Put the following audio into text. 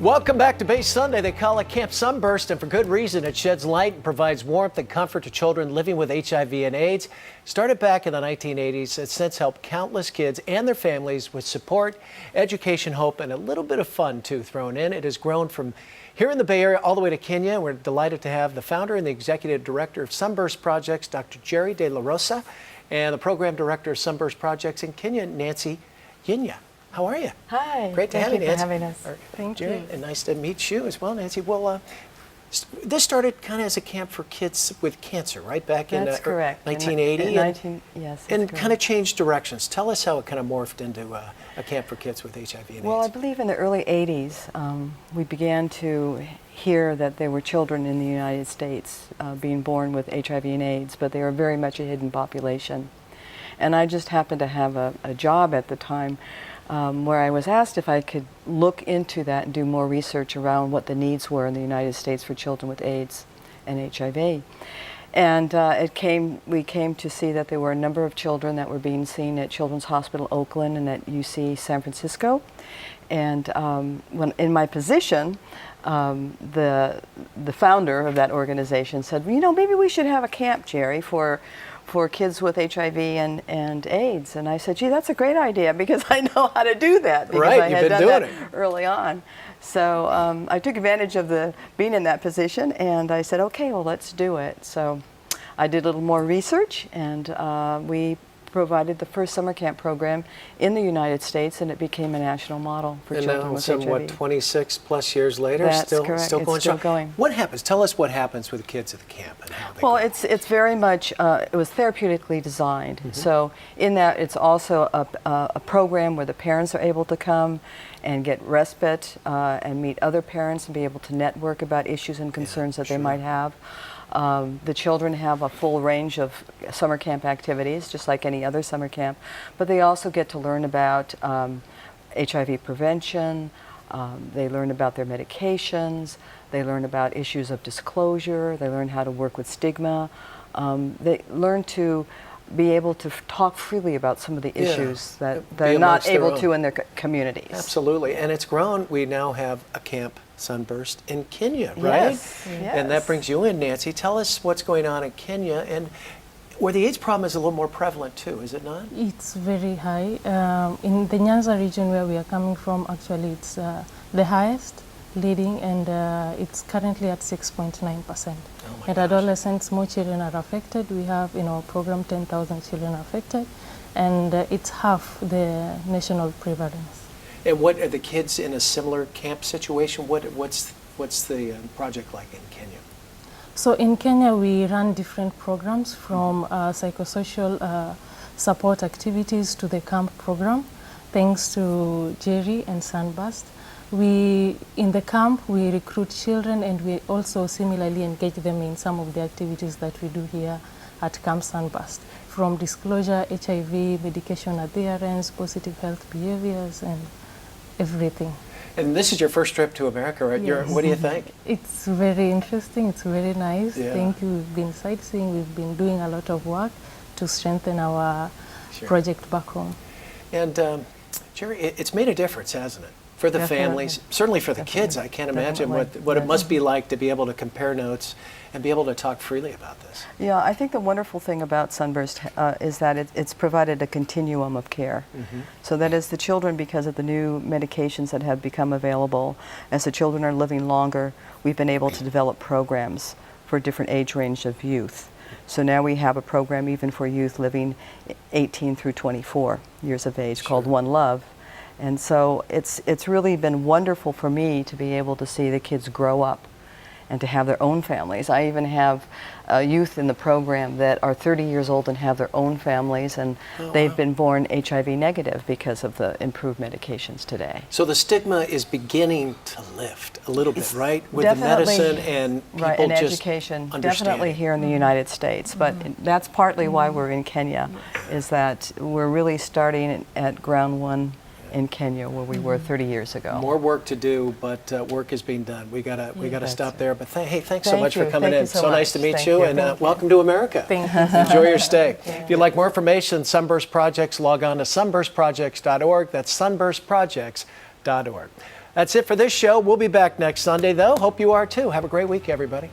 Welcome back to Base Sunday. They call it Camp Sunburst, and for good reason. It sheds light and provides warmth and comfort to children living with HIV and AIDS. Started back in the 1980s, it's since helped countless kids and their families with support, education, hope, and a little bit of fun, too, thrown in. It has grown from here in the Bay Area all the way to Kenya. We're delighted to have the founder and the executive director of Sunburst Projects, Dr. Jerry De La Rosa, and the program director of Sunburst Projects in Kenya, Nancy Yinya. How are you? Hi. Great to have you, Nancy. Thank you for having us. Thank you. And nice to meet you as well, Nancy. Well, this started kind of as a camp for kids with cancer, right? Back in 1980? Yes. And kind of changed directions. Tell us how it kind of morphed into a camp for kids with HIV and AIDS. Well, I believe in the early 80s, we began to hear that there were children in the United States being born with HIV and AIDS, but they were very much a hidden population. And I just happened to have a job at the time where I was asked if I could look into that and do more research around what the needs were in the United States for children with AIDS and HIV. And we came to see that there were a number of children that were being seen at Children's Hospital Oakland and at UC San Francisco. And when in my position, the founder of that organization said, you know, maybe we should have a camp, Jerry, for kids with HIV and AIDS. And I said, gee, that's a great idea because I know how to do that because right, I had done doing that it early on. So I took advantage of being in that position and I said, okay, well, let's do it. So I did a little more research and we provided the first summer camp program in the United States, and it became a national model for children with HIV. What, 26 plus years later? That's still, correct. Still going it's still strong? going. What happens? Tell us what happens with the kids at the camp and how they Well, grow. it's very much, it was therapeutically designed. Mm-hmm. So in that, it's also a program where the parents are able to come and get respite and meet other parents and be able to network about issues and concerns that they might have. The children have a full range of summer camp activities, just like any other summer camp, but they also get to learn about HIV prevention, they learn about their medications, they learn about issues of disclosure, they learn how to work with stigma, they learn to be able to talk freely about some of the issues that they're not able to in their communities. Absolutely, and it's grown. We now have a camp Sunburst in Kenya, right? Yes. And that brings you in, Nancy. Tell us what's going on in Kenya and where the AIDS problem is a little more prevalent too, is it not? It's very high. In the Nyanza region where we are coming from, actually it's the highest leading, and it's currently at 6.9%. And adolescents, more children are affected. We have in our program 10,000 children affected, and it's half the national prevalence. And what are the kids in a similar camp situation? What's the project like in Kenya? So in Kenya, we run different programs from psychosocial support activities to the camp program, thanks to Jerry and Sunburst. In the camp, we recruit children and we also similarly engage them in some of the activities that we do here at Camp Sunburst, from disclosure, HIV, medication adherence, positive health behaviors, and everything. And this is your first trip to America, right? Yes. What do you think? It's very interesting. It's very nice. Yeah. Thank you. We've been sightseeing. We've been doing a lot of work to strengthen our project back home. And Jerry, it's made a difference, hasn't it? For the families, certainly for the kids. I can't imagine what it must be like to be able to compare notes and be able to talk freely about this. Yeah, I think the wonderful thing about Sunburst is that it's provided a continuum of care. Mm-hmm. So that as the children, because of the new medications that have become available, as the children are living longer, we've been able to develop programs for a different age range of youth. So now we have a program even for youth living 18 through 24 years of age called One Love. And so it's really been wonderful for me to be able to see the kids grow up and to have their own families. I even have youth in the program that are 30 years old and have their own families, and they've been born HIV negative because of the improved medications today. So the stigma is beginning to lift a little bit, right? With the medicine and people and just education, understanding. definitely here in the United States. But that's partly why we're in Kenya, is that we're really starting at ground one in Kenya, where we were 30 years ago. More work to do, but work is being done. We gotta stop there. But hey, thanks so Thank much you. for coming Thank in. you so So nice much. to meet Thank you, you. and welcome to America. Thank you. Enjoy your stay. If you'd like more information, Sunburst Projects, log on to sunburstprojects.org. That's sunburstprojects.org. That's it for this show. We'll be back next Sunday, though. Hope you are too. Have a great week, everybody.